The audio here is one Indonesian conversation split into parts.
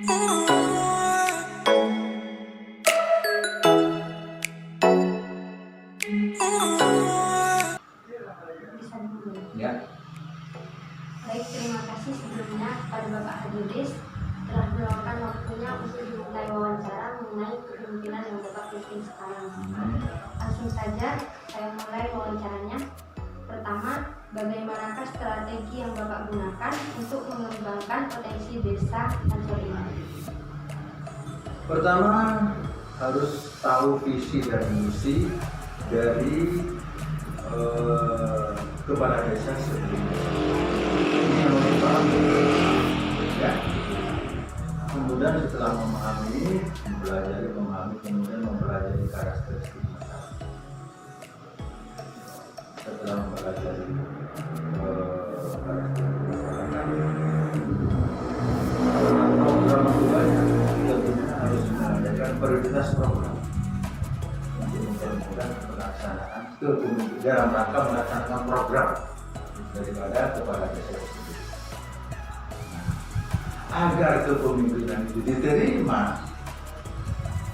Ya. Baik, terima kasih sebelumnya kepada Bapak Hadiris telah meluangkan waktunya untuk dimintai wawancara mengenai kepemimpinan yang Bapak pimpin sekarang. Langsung saja saya mulai wawancaranya. Pertama, bagaimanakah strategi yang Bapak gunakan untuk mengembangkan potensi desa Ancol ini? Pertama, harus tahu visi dan misi dari kepala desa sebelumnya. Ini harus dipahami. Ya. Kemudian setelah memahami, kemudian mempelajari karakteristik masyarakat. Setelah mempelajari karakteristik masyarakat, program itu banyak, tentunya harus mengadakan prioritas program untuk mempermudah pelaksanaan dalam rangka melaksanakan program daripada kepala desa tersebut. Agar kepemimpinan itu diterima,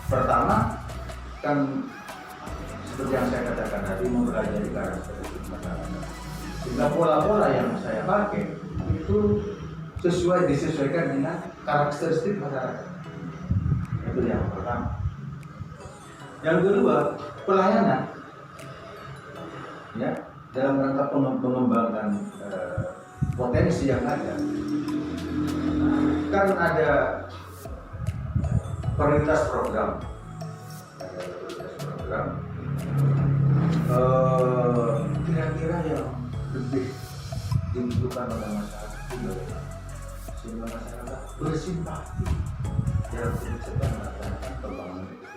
pertama kan seperti yang saya katakan tadi, mempelajari karakteristik masyarakat, sehingga pola-pola yang saya pakai itu disesuaikan dengan karakteristik masyarakat. Itu yang pertama. Yang kedua, pelayanan, ya, dalam rangka mengembangkan potensi yang ada. Kan ada prioritas program, kira-kira yang lebih dibutuhkan oleh masyarakat itu sehingga masyarakat bersimpati dalam sedang melaksanakan pembangunan itu.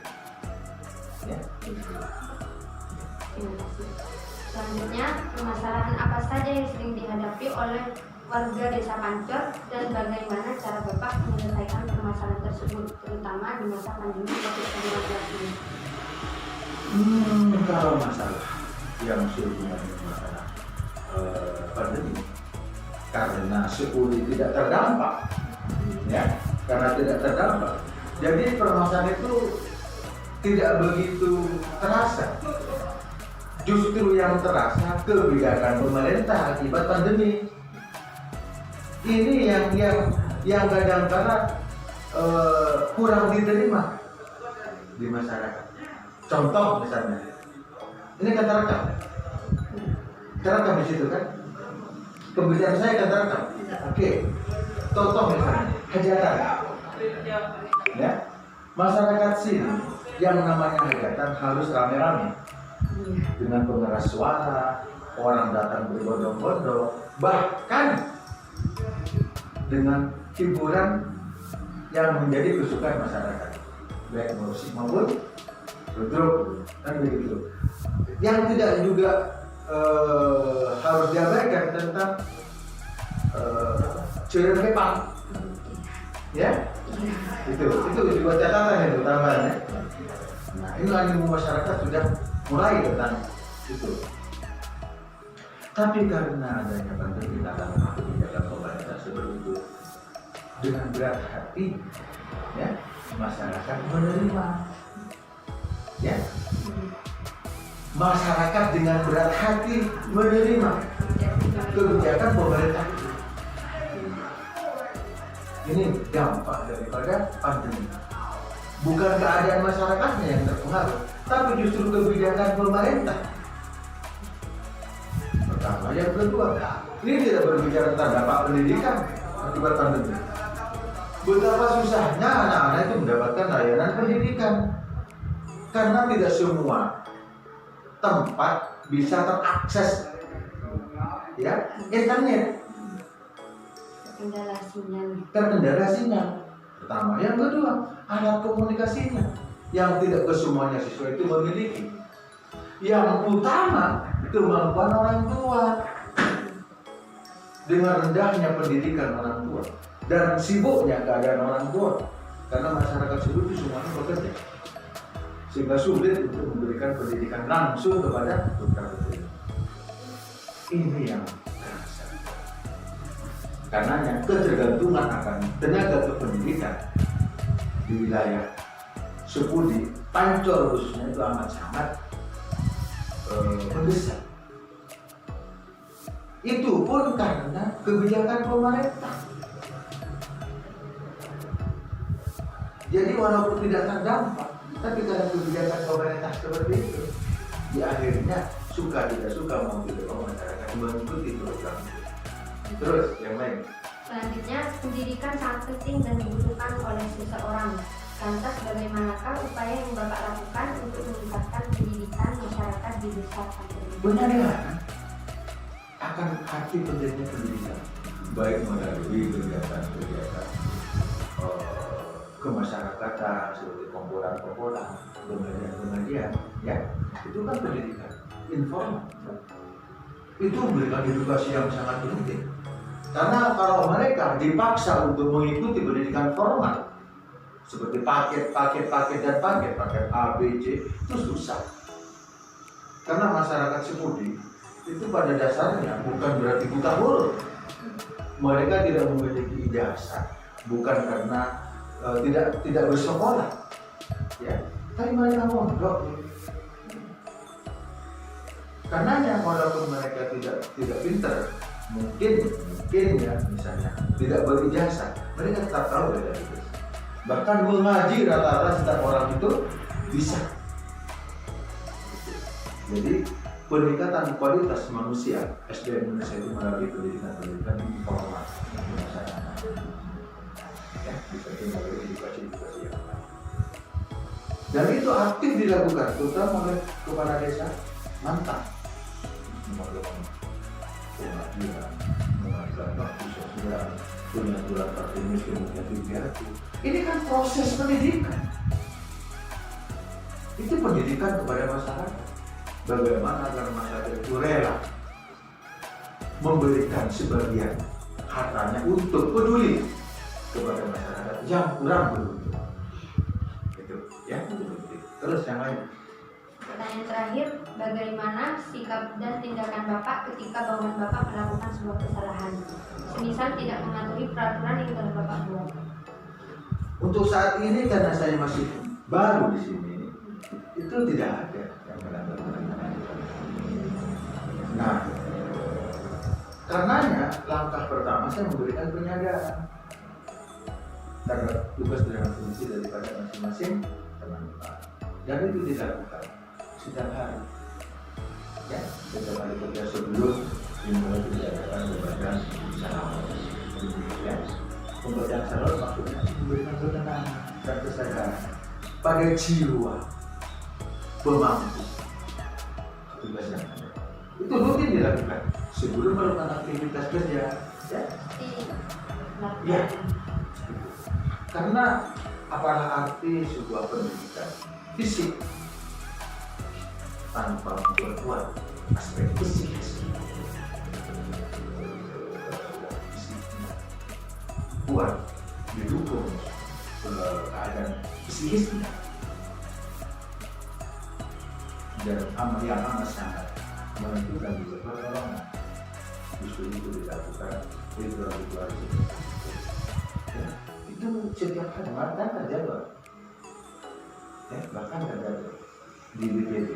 Ya. Terima kasih. Selanjutnya, permasalahan apa saja yang sering dihadapi oleh warga desa Pancor dan bagaimana cara Bapak menyelesaikan permasalahan tersebut, terutama di masa pandemi COVID-19 ini? Kalau masalah yang sehubungan dengan masalah pandemi, karena sepuluh tidak terdampak, ya, karena tidak terdampak, jadi permasalahan itu tidak begitu terasa. Justru yang terasa kebijakan pemerintah akibat pandemi. Ini yang kadang-kadang kurang diterima di masyarakat. Contoh misalnya, ini kan terekam di situ kan? Pembicaraan saya kan terekam. Oke. Contoh misalnya, hajatan. Ya, masyarakat sini yang namanya hajatan harus rame-rame dengan pengeras suara, orang datang berbondong-bondong, bahkan dengan hiburan yang menjadi kesukaan masyarakat, baik musik maupun duduk, kan begitu. Yang tidak juga harus diabaikan tentang curian kepang, ya, itu juga catatan itu tambahannya. Nah, ini animo masyarakat sudah mulai tentang itu. Tapi karena adanya pandemi dalam kebijakan pemerintah seperti itu, dengan berat hati, ya, masyarakat menerima, ya, masyarakat dengan berat hati menerima kebijakan pemerintah itu. Ini dampak daripada pandemi. Bukan keadaan masyarakatnya yang terpengaruh, tapi justru kebijakan pemerintah. Pertama, yang kedua, ini tidak berbicara tentang dampak pendidikan akibat pandemi. Betapa susahnya anak-anak itu mendapatkan layanan pendidikan, karena tidak semua tempat bisa terakses, ya, internet. Terkendala sinyal. Pertama, yang kedua, alat komunikasinya yang tidak kesemuanya siswa itu memiliki. Yang utama, kemampuan orang tua. Dengan rendahnya pendidikan orang tua dan sibuknya keadaan orang tua, karena masyarakat sibuk itu semuanya bekerja, sehingga sulit untuk memberikan pendidikan langsung kepada putra-putri. Ini yang terasa. Karenanya ketergantungan akan tenaga kependidikan di wilayah Sepudi, Pancor khususnya itu amat sangat mendesak. Itu pun karena kebijakan pemerintah. Jadi walaupun tidak terdampak, tapi karena kebijakan pemerintah seperti itu, di akhirnya suka tidak suka mau tidak mau masyarakat mengikuti program itu. Terus yang lain. Selanjutnya, pendidikan sangat penting dan dibutuhkan oleh seseorang. Lantas bagaimanakah upaya yang Bapak lakukan untuk meningkatkan pendidikan masyarakat di desa Pantai? Benar ya, akan arti pentingnya pendidikan, baik melalui kegiatan-kegiatan kemasyarakatan seperti komporan-komporan, pengajian-pengajian, ya itu kan pendidikan informal. Itu memberikan edukasi yang sangat penting. Karena kalau mereka dipaksa untuk mengikuti pendidikan formal, seperti paket A, B, C, itu susah. Karena masyarakat Sepudi itu pada dasarnya bukan berarti buta huruf. Mereka tidak memiliki ijazah, bukan karena tidak bersekolah, ya. Tapi mereka mondok. Karenanya walaupun mereka tidak pintar, mungkin ya misalnya tidak berijazah, mereka tetap tahu beda itu. Bahkan mengaji rata-rata setiap orang itu bisa. Jadi peningkatan kualitas manusia SDM Indonesia itu melalui pendidikan informal masyarakat. Ya, bisa melalui edukasi yang lain. Dan itu aktif dilakukan, terutama oleh kepala desa mantap. Melakukan pengajian, mengajar waktu sosial, penyaturan partai miskin dan ini kan proses pendidikan. Itu pendidikan kepada masyarakat. Bagaimana agar masyarakat itu rela memberikan sebagian hartanya untuk peduli kepada masyarakat yang kurang beruntung. Itu ya. Terus yang lain. Pertanyaan terakhir, bagaimana sikap dan tindakan Bapak ketika bawahan Bapak melakukan sebuah kesalahan, semisal tidak mematuhi peraturan yang telah Bapak buat? Untuk saat ini karena saya masih baru di sini, itu tidak ada yang melakukan. Nah, karenanya langkah pertama saya memberikan penyadaran terhadap tugas dan fungsi daripada masing-masing teman-teman. Dan itu dilakukan setiap hari. Ya, setiap hari kerja sebelum dimulai kegiatan pembacaan salawat. Ya, pembacaan salawat maksudnya memberikan ketenangan dan kesadaran pada jiwa pemangku tugas yang ada. Itu rutin dilakukan sebelum melakukan aktivitas kerja. Ya. Ya. Karena apalah arti sebuah pendidikan fisik tanpa memperkuat aspek psikis. Kuat didukung keadaan psikisnya dan amal yang amat sangat menentukan juga pertolongan. Justru itu dilakukan ritual-ritual ya, itu setiap hari bahkan terjadwal. Ya, bahkan terjadwal di BPD.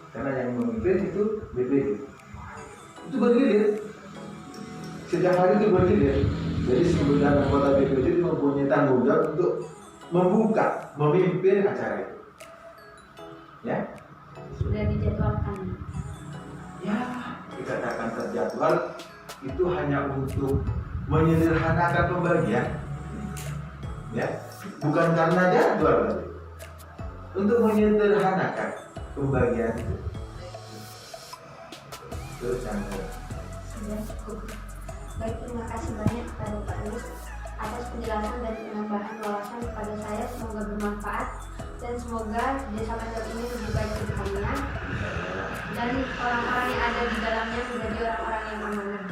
Karena yang memimpin itu BPD. Itu bergilir. Setiap hari itu bergilir. Jadi sebenarnya anggota BPD itu mempunyai tanggung jawab untuk membuka, memimpin acara itu. Ya. Sudah dijadwalkan. Ya, dikatakan terjadwal itu hanya untuk menyederhanakan pembagian. Ya, bukan karena jadwal. Untuk menyederhanakan pembagian itu. Terus yang Sudah cukup. Baik, terima kasih banyak kepada Pak Agus atas penjelasan dan penambahan wawasan kepada saya. Semoga bermanfaat dan semoga desa Pancor ini lebih baik ke depannya dan orang-orang yang ada di dalamnya menjadi orang-orang yang amanah.